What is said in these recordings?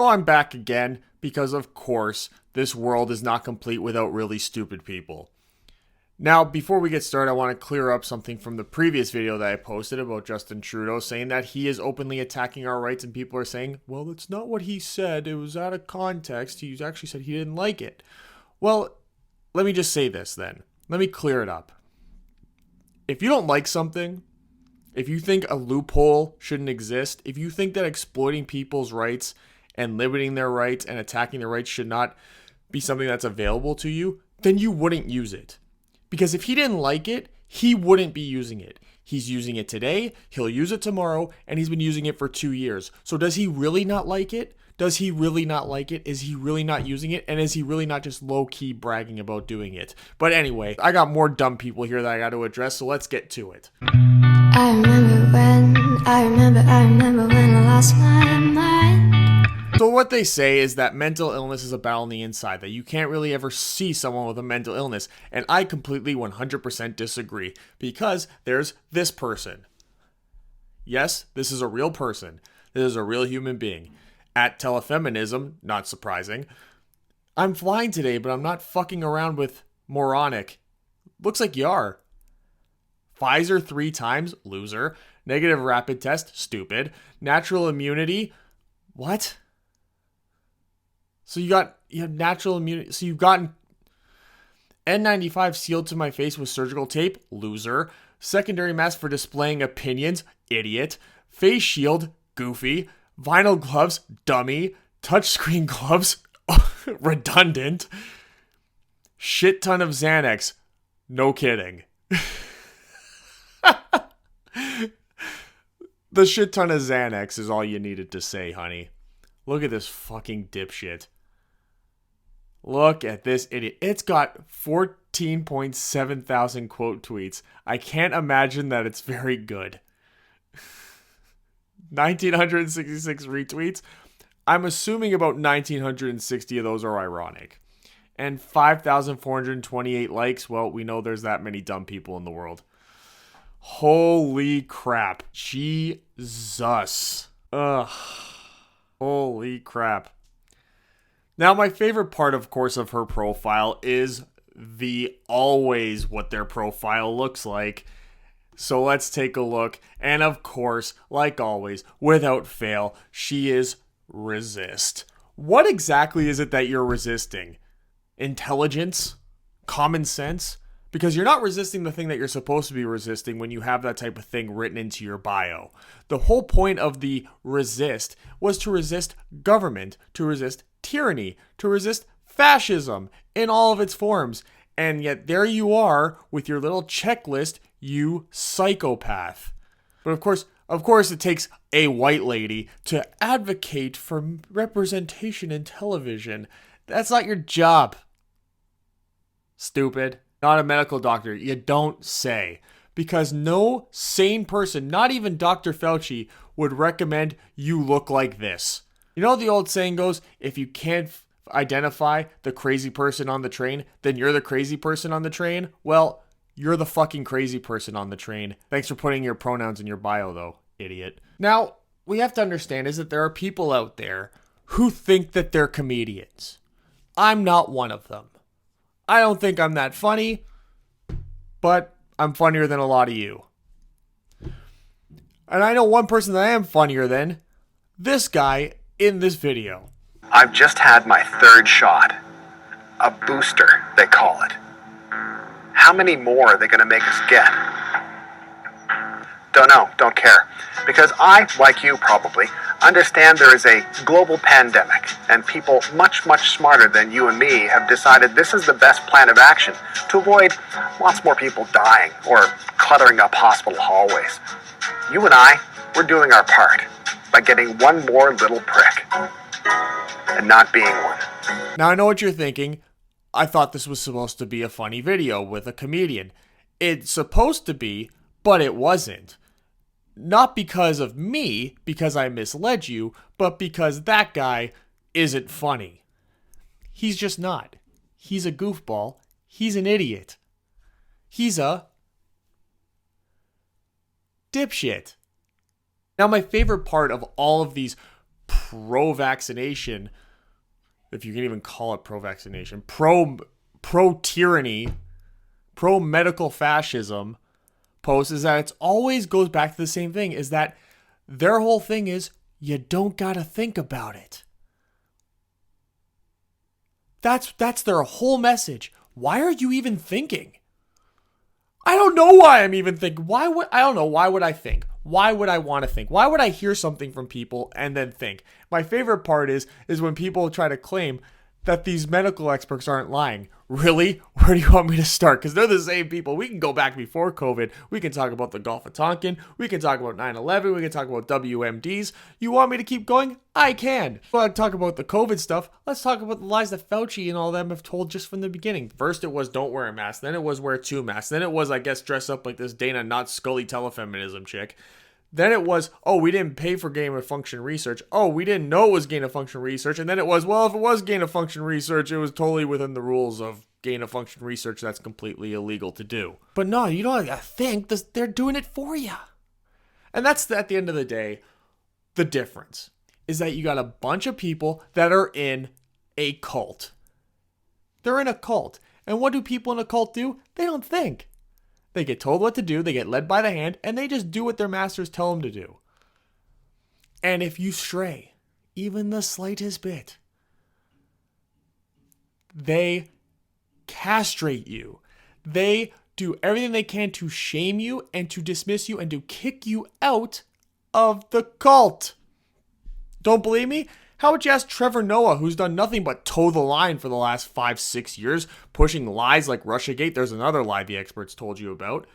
So I'm back again because, of course, this world is not complete without really stupid people. Now, before we get started, I want to clear up something from the previous video that I posted about Justin Trudeau saying that he is openly attacking our rights, and people are saying, well, that's not what he said. It was out of context. He actually said he didn't like it. Well, let me just say this then. Let me clear it up. If you don't like something, if you think a loophole shouldn't exist, if you think that exploiting people's rights and limiting their rights and attacking their rights should not be something that's available to you, then you wouldn't use it. Because if he didn't like it, he wouldn't be using it. He's using it today, he'll use it tomorrow, and he's been using it for 2 years. So does he really not like it? Does he really not like it? Is he really not using it? And is he really not just low-key bragging about doing it? But anyway, I got more dumb people here that I got to address, so let's get to it. I remember when I lost my mind. So what they say is that mental illness is a battle on the inside, that you can't really ever see someone with a mental illness. And I completely 100% disagree, because there's this person. Yes, this is a real person. This is a real human being. At Telefeminism, not surprising. I'm flying today, but I'm not fucking around with moronic. Looks like you are. Pfizer 3 times, loser. Negative rapid test, stupid. Natural immunity, what? So you have natural immunity. So you've gotten N95 sealed to my face with surgical tape, loser. Secondary mask for displaying opinions, idiot. Face shield, goofy. Vinyl gloves, dummy. Touchscreen gloves, redundant. Shit ton of Xanax, no kidding. The shit ton of Xanax is all you needed to say, honey. Look at this fucking dipshit. Look at this idiot. It's got 14.7 thousand quote tweets. I can't imagine that it's very good. 1,966 retweets. I'm assuming about 1,960 of those are ironic. And 5,428 likes. Well, we know there's that many dumb people in the world. Holy crap. Jesus. Ugh. Holy crap. Now, my favorite part, of course, of her profile is the always what their profile looks like. So let's take a look. And of course, like always, without fail, she is resist. What exactly is it that you're resisting? Intelligence? Common sense? Because you're not resisting the thing that you're supposed to be resisting when you have that type of thing written into your bio. The whole point of the resist was to resist government, to resist tyranny, to resist fascism in all of its forms. And yet there you are with your little checklist, you psychopath. But of course it takes a white lady to advocate for representation in television. That's not your job. Stupid. Not a medical doctor. You don't say. Because no sane person, not even Dr. Fauci, would recommend you look like this. You know the old saying goes, if you can't identify the crazy person on the train, then you're the crazy person on the train? Well, you're the fucking crazy person on the train. Thanks for putting your pronouns in your bio, though, idiot. Now, we have to understand is that there are people out there who think that they're comedians. I'm not one of them. I don't think I'm that funny, but I'm funnier than a lot of you. And I know one person that I am funnier than, this guy in this video. I've just had my 3rd shot. A booster, they call it. How many more are they going to make us get? Don't know, don't care. Because I, like you probably, understand there is a global pandemic, and people much, much smarter than you and me have decided this is the best plan of action to avoid lots more people dying or cluttering up hospital hallways. You and I, we're doing our part by getting one more little prick and not being one. Now I know what you're thinking. I thought this was supposed to be a funny video with a comedian. It's supposed to be, but it wasn't. Not because of me, because I misled you, but because that guy isn't funny. He's just not. He's a goofball. He's an idiot. He's a dipshit. Now, my favorite part of all of these pro-vaccination, if you can even call it pro-vaccination, pro-tyranny, pro-medical fascism post is that it always goes back to the same thing, is that their whole thing is you don't got to think about it. That's their whole message. Why are you even thinking? I don't know why I'm even thinking. I don't know. Why would I think? Why would I want to think? Why would I hear something from people and then think? My favorite part is when people try to claim that these medical experts aren't lying. Really? Where do you want me to start? Because they're the same people. We can go back before COVID. We can talk about the Gulf of Tonkin. We can talk about 9/11. We can talk about WMDs. You want me to keep going? I can. Well, talk about the COVID stuff. Let's talk about the lies that Fauci and all them have told just from the beginning. First it was don't wear a mask. Then it was wear 2 masks. Then it was, I guess, dress up like this Dana not Scully telefeminism chick. Then it was, oh, we didn't pay for gain of function research. Oh, we didn't know it was gain of function research. And then it was, well, if it was gain of function research, it was totally within the rules of gain of function research. That's completely illegal to do. But no, you don't have to think. They're doing it for you. And that's, at the end of the day, the difference is that you got a bunch of people that are in a cult. They're in a cult. And what do people in a cult do? They don't think. They get told what to do, they get led by the hand, and they just do what their masters tell them to do. And if you stray, even the slightest bit, they castrate you. They do everything they can to shame you and to dismiss you and to kick you out of the cult. Don't believe me? How about you ask Trevor Noah, who's done nothing but toe the line for the last 5-6 years, pushing lies like Russiagate. There's another lie the experts told you about.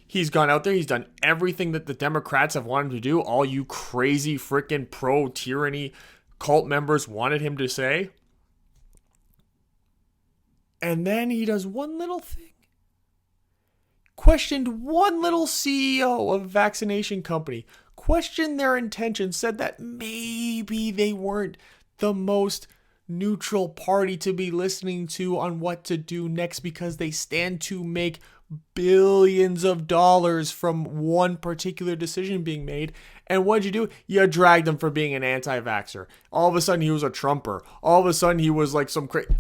He's gone out there. He's done everything that the Democrats have wanted him to do. All you crazy freaking pro-tyranny cult members wanted him to say. And then he does one little thing. Questioned one little CEO of a vaccination company. Questioned their intentions, said that maybe they weren't the most neutral party to be listening to on what to do next because they stand to make billions of dollars from one particular decision being made. And what'd you do? You dragged him for being an anti-vaxxer. All of a sudden he was a Trumper. All of a sudden he was like some crazy...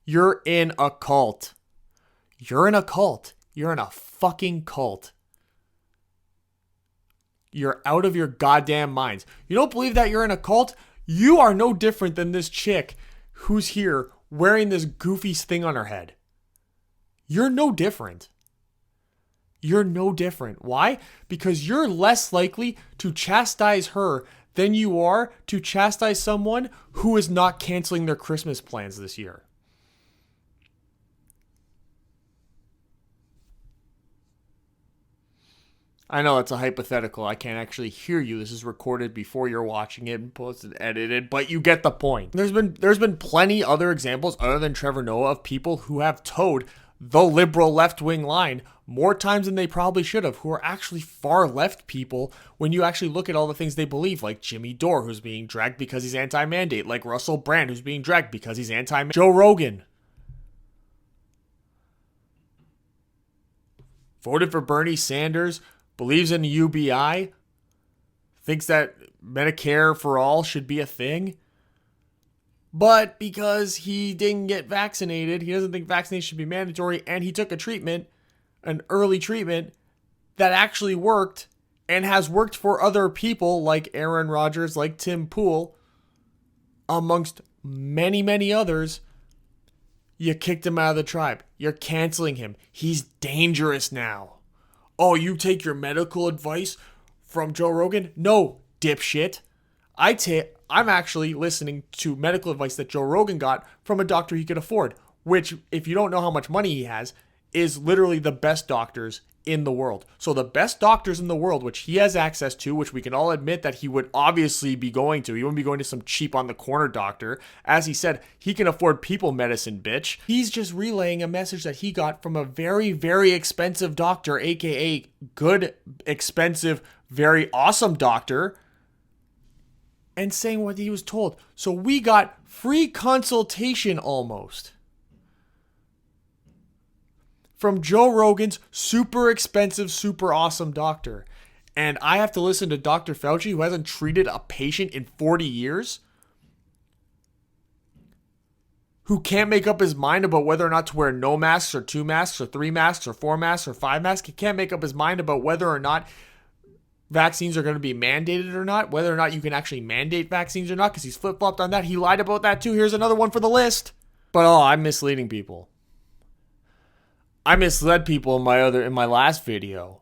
You're in a cult. You're in a cult. You're in a fucking cult. You're out of your goddamn minds. You don't believe that you're in a cult? You are no different than this chick who's here wearing this goofy thing on her head. You're no different. You're no different. Why? Because you're less likely to chastise her than you are to chastise someone who is not canceling their Christmas plans this year. I know it's a hypothetical. I can't actually hear you. This is recorded before you're watching it and posted, edited, but you get the point. There's been plenty other examples other than Trevor Noah of people who have towed the liberal left-wing line more times than they probably should have, who are actually far left people when you actually look at all the things they believe, like Jimmy Dore, who's being dragged because he's anti-mandate, like Russell Brand, who's being dragged because he's anti-mandate, Joe Rogan. Voted for Bernie Sanders, believes in UBI, thinks that Medicare for all should be a thing. But because he didn't get vaccinated, he doesn't think vaccination should be mandatory, and he took a treatment, an early treatment, that actually worked and has worked for other people like Aaron Rodgers, like Tim Pool, amongst many, many others. You kicked him out of the tribe. You're canceling him. He's dangerous now. Oh, you take your medical advice from Joe Rogan? No, dipshit. I'm actually listening to medical advice that Joe Rogan got from a doctor he could afford, which, if you don't know how much money he has, is literally the best doctors in the world. So the best doctors in the world, which he has access to, which we can all admit that he would obviously be going to. He wouldn't be going to some cheap on the corner doctor. As he said, he can afford people medicine, bitch. He's just relaying a message that he got from a very, very expensive doctor, aka good, expensive, very awesome doctor, and saying what he was told. So we got free consultation almost from Joe Rogan's super expensive, super awesome doctor. And I have to listen to Dr. Fauci, who hasn't treated a patient in 40 years, who can't make up his mind about whether or not to wear no masks or 2 masks or 3 masks or 4 masks or 5 masks. He can't make up his mind about whether or not vaccines are going to be mandated or not, whether or not you can actually mandate vaccines or not, because he's flip-flopped on that. He lied about that too. Here's another one for the list. But I'm misleading people. I misled people in my last video.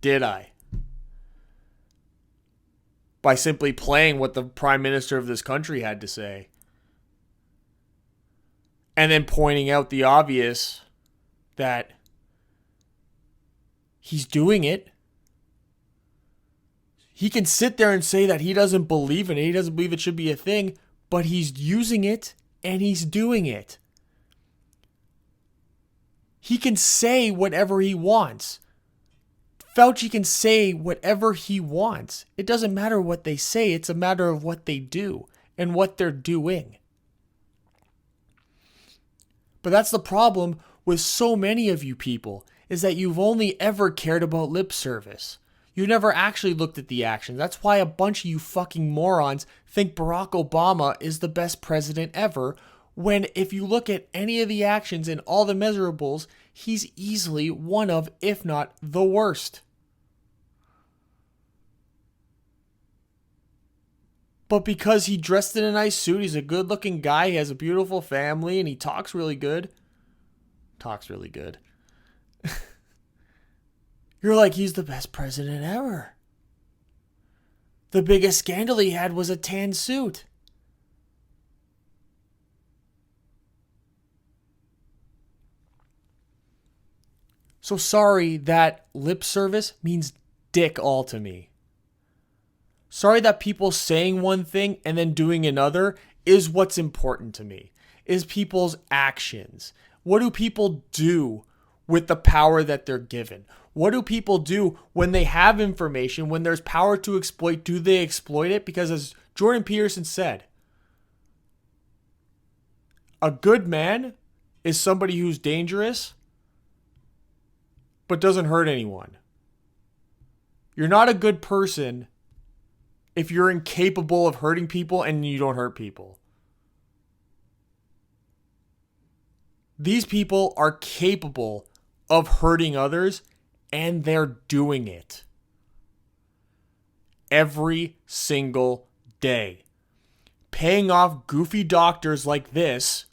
Did I? By simply playing what the Prime Minister of this country had to say. And then pointing out the obvious that he's doing it. He can sit there and say that he doesn't believe in it. He doesn't believe it should be a thing. But he's using it and he's doing it. He can say whatever he wants. Fauci can say whatever he wants. It doesn't matter what they say. It's a matter of what they do and what they're doing. But that's the problem with so many of you people, is that you've only ever cared about lip service. You never actually looked at the action. That's why a bunch of you fucking morons think Barack Obama is the best president ever, when if you look at any of the actions and all the measurables, he's easily one of, if not the worst. But because he dressed in a nice suit, he's a good-looking guy, he has a beautiful family, and he talks really good. You're like, he's the best president ever. The biggest scandal he had was a tan suit. So sorry that lip service means dick all to me. Sorry that people saying one thing and then doing another is what's important to me. Is people's actions. What do people do with the power that they're given? What do people do when they have information, when there's power to exploit? Do they exploit it? Because as Jordan Peterson said, a good man is somebody who's dangerous but doesn't hurt anyone. You're not a good person if you're incapable of hurting people and you don't hurt people. These people are capable of hurting others, and they're doing it every single day. Paying off goofy doctors like this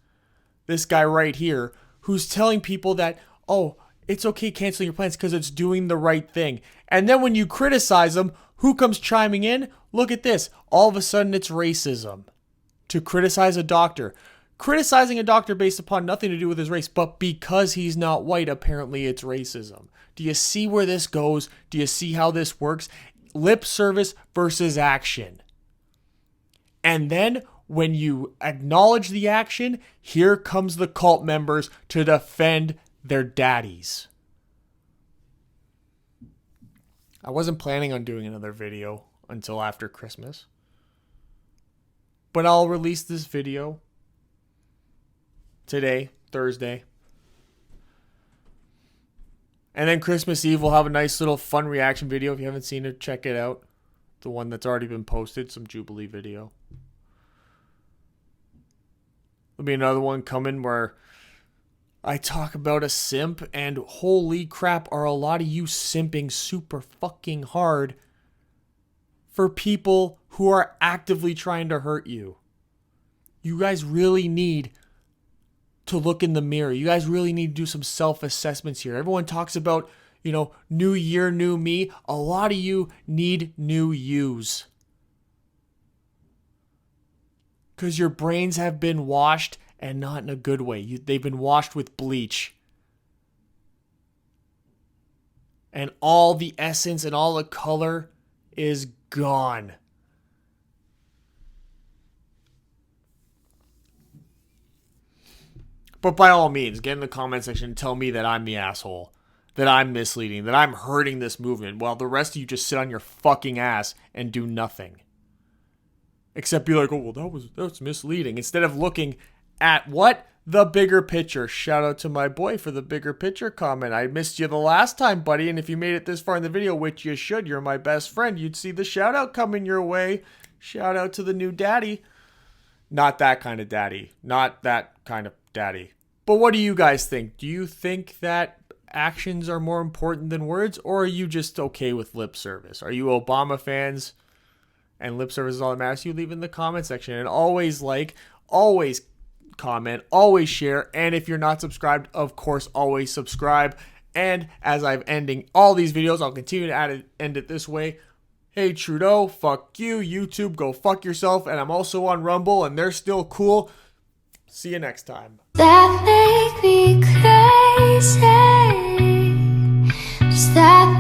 guy right here, who's telling people that, oh, it's okay canceling your plans because it's doing the right thing. And then when you criticize them, who comes chiming in? Look at this. All of a sudden it's racism to criticize a doctor. Criticizing a doctor based upon nothing to do with his race, but because he's not white, apparently it's racism. Do you see where this goes? Do you see how this works? Lip service versus action. And then when you acknowledge the action, here comes the cult members to defend their daddies. I wasn't planning on doing another video until after Christmas, but I'll release this video today, Thursday. And then Christmas Eve, we'll have a nice little fun reaction video. If you haven't seen it, check it out. The one that's already been posted, some Jubilee video. There'll be another one coming where I talk about a simp, and holy crap, are a lot of you simping super fucking hard for people who are actively trying to hurt you. You guys really need to look in the mirror. You guys really need to do some self-assessments here. Everyone talks about, new year, new me. A lot of you need new yous. Because your brains have been washed, and not in a good way. They've been washed with bleach. And all the essence and all the color is gone. But by all means, get in the comment section and tell me that I'm the asshole, that I'm misleading, that I'm hurting this movement, while the rest of you just sit on your fucking ass and do nothing. Except be like, oh, well, that's misleading. Instead of looking at what? The Bigger Picture. Shout out to my boy for the Bigger Picture comment. I missed you the last time, buddy, and if you made it this far in the video, which you should, you're my best friend, you'd see the shout out coming your way. Shout out to the new daddy. Not that kind of daddy. Not that kind of daddy. But what do you guys think? Do you think that actions are more important than words, or are you just okay with lip service? Are you Obama fans and lip service is all that matters? You leave in the comment section, and always like, always comment, always share, and if you're not subscribed, of course, always subscribe. And as I'm ending all these videos, I'll continue to end it this way. Hey Trudeau, fuck you. YouTube, go fuck yourself. And I'm also on Rumble, and they're still cool. See you next time. That make me crazy. Does that